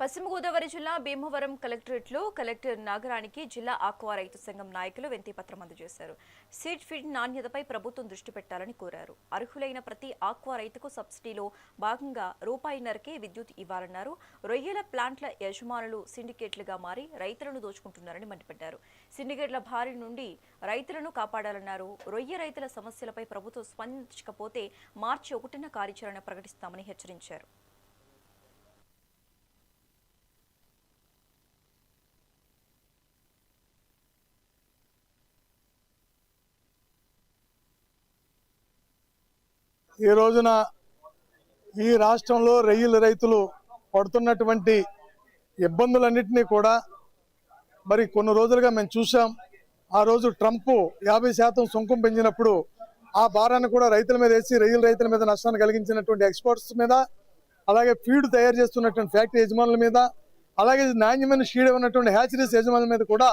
పశ్చిమ గోదావరి జిల్లా భీమవరం కలెక్టరేట్లో కలెక్టర్ నాగరానికి జిల్లా ఆక్వా రైతు సంఘం నాయకులు వినతిపత్రం అందజేశారు. సీడ్ ఫీడ్ నాణ్యతపై ప్రభుత్వం దృష్టి పెట్టాలని కోరారు. అర్హులైన ప్రతి ఆక్వా రైతుకు సబ్సిడీలో భాగంగా రూపాయిన్నరకే విద్యుత్ ఇవ్వాలన్నారు. రొయ్యల ప్లాంట్ల యజమానులు సిండికేట్లుగా మారి రైతులను దోచుకుంటున్నారని మండిపడ్డారు. సిండికేట్ల బారి నుండి రైతులను కాపాడాలన్నారు. రొయ్య రైతుల సమస్యలపై ప్రభుత్వం స్పందించకపోతే మార్చి 1న కార్యాచరణ ప్రకటిస్తామని హెచ్చరించారు. ఈ రోజున ఈ రాష్ట్రంలో రొయ్యల రైతులు పడుతున్నటువంటి ఇబ్బందులన్నింటినీ కూడా మరి కొన్ని రోజులుగా మేము చూసాం. ఆ రోజు ట్రంప్ 50% సుంకం పెంచినప్పుడు ఆ భారాన్ని కూడా రైతుల మీద వేసి రొయ్యల రైతుల మీద నష్టాన్ని కలిగించినటువంటి ఎక్స్పోర్ట్స్ మీద, అలాగే ఫీడ్ తయారు చేస్తున్నటువంటి ఫ్యాక్టరీ యజమానుల మీద, అలాగే నాణ్యమైన షీడ్ ఉన్నటువంటి హ్యాచరీస్ యజమానుల మీద కూడా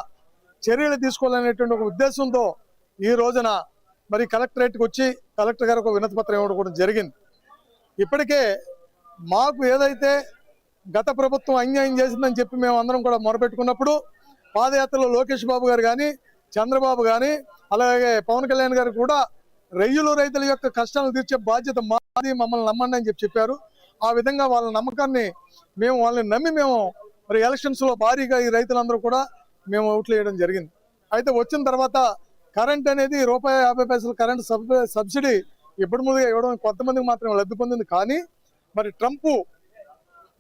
చర్యలు తీసుకోవాలనేటువంటి ఒక ఉద్దేశంతో ఈ రోజున మరి కలెక్టరేట్కి వచ్చి కలెక్టర్ గారు ఒక వినతి పత్రం ఇవ్వడం కూడా జరిగింది. ఇప్పటికే మాకు ఏదైతే గత ప్రభుత్వం అన్యాయం చేసిందని చెప్పి మేము అందరం కూడా మొరపెట్టుకున్నప్పుడు పాదయాత్రలో లోకేష్ బాబు గారు కానీ, చంద్రబాబు కానీ, అలాగే పవన్ కళ్యాణ్ గారు కూడా రొయ్యల రైతుల యొక్క కష్టాలను తీర్చే బాధ్యత మాది, మమ్మల్ని నమ్మండి అని చెప్పారు. ఆ విధంగా వాళ్ళ నమ్మకాన్ని వాళ్ళని నమ్మి మరి ఎలక్షన్స్లో భారీగా ఈ రైతులందరూ కూడా ఓట్లు వేయడం జరిగింది. అయితే వచ్చిన తర్వాత కరెంట్ అనేది ₹1.50 కరెంట్ సబ్సిడీ ఎప్పటి ముందుగా ఇవ్వడం కొంతమందికి మాత్రమే లబ్ధి పొందింది. కానీ మరి ట్రంప్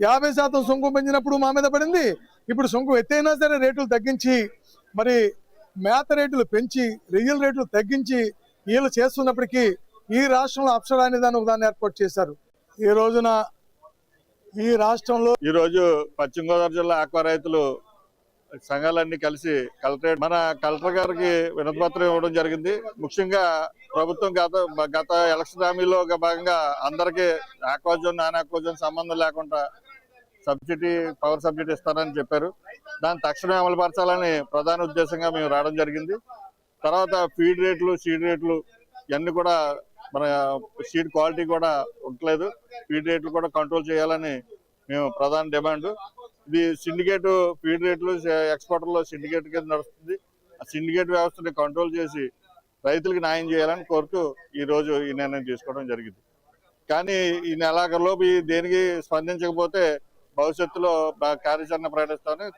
50% సుంకం పెంచినప్పుడు మా మీద పడింది. ఇప్పుడు సుంకం ఎత్తైనా సరే రేట్లు తగ్గించి మరి మేత రేట్లు పెంచి రొయ్యల రేట్లు తగ్గించి వీళ్ళు చేస్తున్నప్పటికీ ఈ రాష్ట్రంలో అప్సరా అనే దాన్ని ఏర్పాటు చేశారు. ఈ రోజున ఈ రాష్ట్రంలో ఈరోజు పశ్చిమ గోదావరి జిల్లా ఆక్వా రైతులు సంఘాలన్నీ కలిసి కలెక్టర్ గారికి వినతి పత్రం ఇవ్వడం జరిగింది. ముఖ్యంగా ప్రభుత్వం గత ఎలక్షన్ హామీలో భాగంగా అందరికీ ఆక్వాజోన్ నాన్ ఆక్వాజోన్ సంబంధం లేకుండా పవర్ సబ్సిడీ ఇస్తారని చెప్పారు. దాన్ని తక్షణమే అమలుపరచాలని ప్రధాన ఉద్దేశంగా మేము రావడం జరిగింది. తర్వాత ఫీడ్ రేట్లు, సీడ్ రేట్లు ఇవన్నీ కూడా మన సీడ్ క్వాలిటీ కూడా ఉండలేదు. ఫీడ్ రేట్లు కూడా కంట్రోల్ చేయాలని మేము ప్రధాన డిమాండ్. ఇది సిండికేట్ ఫీడ్ రేట్లు ఎక్స్పోర్టర్లో సిండికేట్ కింద నడుస్తుంది. ఆ సిండికేట్ వ్యవస్థని కంట్రోల్ చేసి రైతులకు న్యాయం చేయాలని కోరుతూ ఈ రోజు ఈ నిర్ణయం తీసుకోవడం జరిగింది. కానీ ఈ నెలాఖరులోపు దేనికి స్పందించకపోతే భవిష్యత్తులో కార్యాచరణ ప్రకటిస్తామని